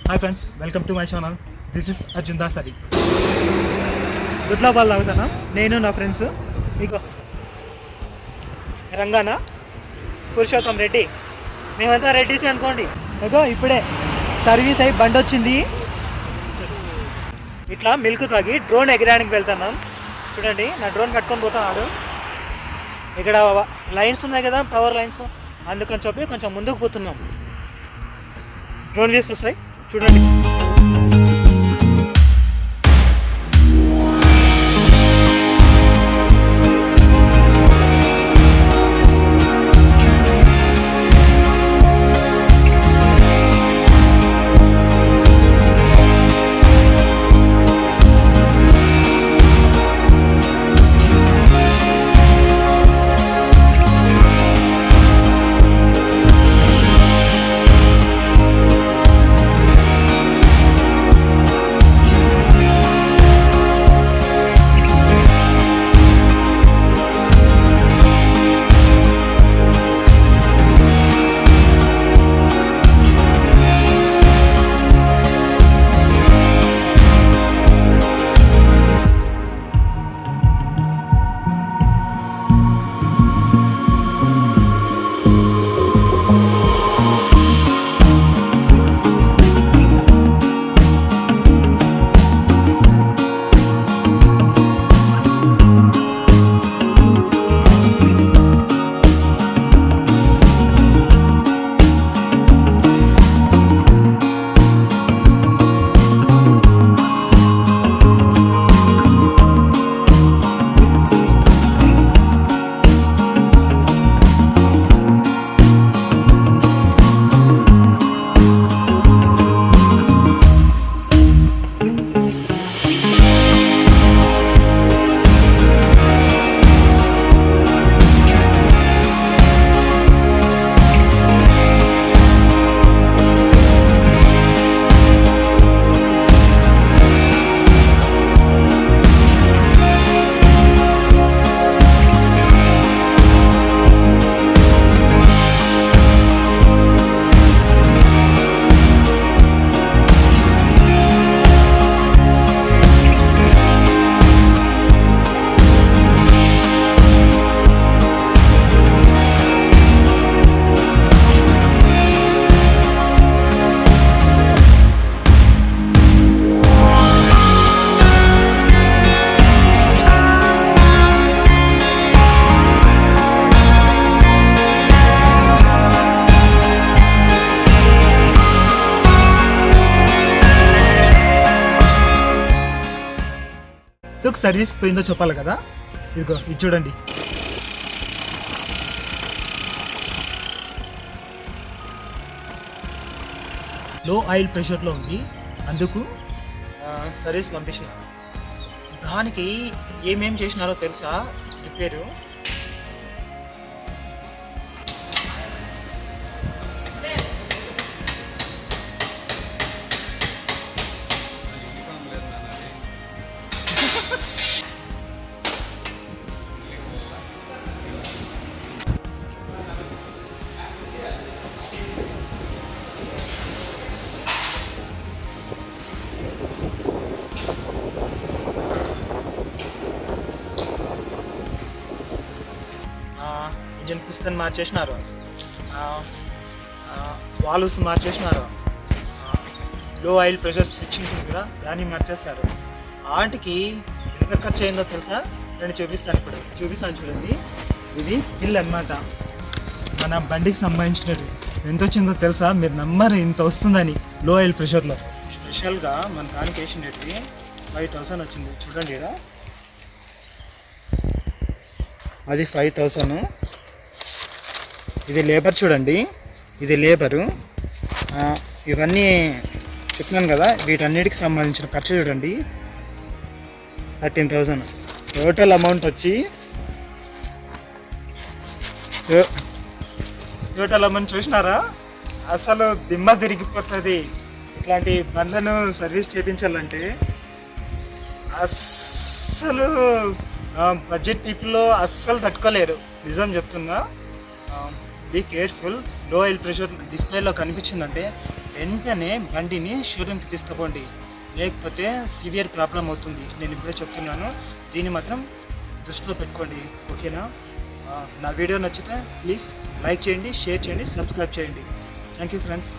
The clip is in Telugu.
Hi friends, welcome to my channel. This is Arjun dasari. దుడ్లా బాల్ తాగుతానా నేను నా ఫ్రెండ్స్. ఇగో రంగానా, పురుషోత్తం రెడ్డి, మేమంతా రెడ్డిస్ అనుకోండి. ఇగో ఇప్పుడే సర్వీస్ అయ్యి బండి వచ్చింది. ఇట్లా మిల్క్ తాగి డ్రోన్ ఎగరడానికి వెళ్తున్నాం. చూడండి, నా డ్రోన్ కట్టుకొని పోతున్నాడు. ఇక్కడ లైన్స్ ఉన్నాయి కదా, పవర్ లైన్స్, అందుకని చెప్పి కొంచెం ముందుకు పోతున్నాం. డ్రోన్ వ్యూస్ వస్తాయి చూడండి. సర్వీస్ పోయిందో చెప్పాలి కదా. ఇదిగో ఇది చూడండి. లో ఆయిల్ ప్రెషర్లో ఉంది, అందుకు సర్వీస్ పంపించిన. దానికి ఏమేం చేసినారో తెలుసా? రిపేరు ఇంజన్ పిస్టన్ మార్చేసినారు, వాల్వ్స్ మార్చేసినారు, లో ఆయిల్ ప్రెషర్ స్విచ్ ఉంటుంది కదా దాన్ని మార్చేస్తారు. వాటికి ఎంత ఖర్చు అయిందో తెలుసా? నేను చూపిస్తాను, ఇప్పుడు చూపిస్తాను చూడండి. ఇది బిల్ అన్నమాట, మన బండికి సంబంధించినది. ఎంత వచ్చిందో తెలుసా? మీరు నమ్మరు, ఇంత వస్తుందని. లో ఆయిల్ ప్రెషర్లో స్పెషల్గా మన దానికి వేసినట్టు 5000 వచ్చింది. చూడండి ఇక్కడ, అది 5000. ఇది లేబర్ చూడండి, ఇది లేబరు. ఇవన్నీ చెప్తున్నాను కదా, వీటన్నిటికి సంబంధించిన ఖర్చు చూడండి 13,000. టోటల్ అమౌంట్ వచ్చి చూసినారా? అసలు దిమ్మ తిరిగిపోతుంది. ఇట్లాంటి బండ్లను సర్వీస్ చేయించాలంటే అస్సలు బడ్జెట్ పీపుల్లో అస్సలు తట్టుకోలేరు, నిజం చెప్తున్నా. Be careful. Low oil pressure డిస్ప్లేలో కనిపించిందంటే వెంటనే బండిని షోరూమ్కి తీసుకుపోండి, లేకపోతే సివియర్ ప్రాబ్లం అవుతుంది. నేను ఇప్పుడే చెప్తున్నాను, దీన్ని మాత్రం దృష్టిలో పెట్టుకోండి. ఓకేనా? నా వీడియో నచ్చితే ప్లీజ్ లైక్ చేయండి, షేర్ చేయండి, సబ్స్క్రైబ్ చేయండి. Thank you friends.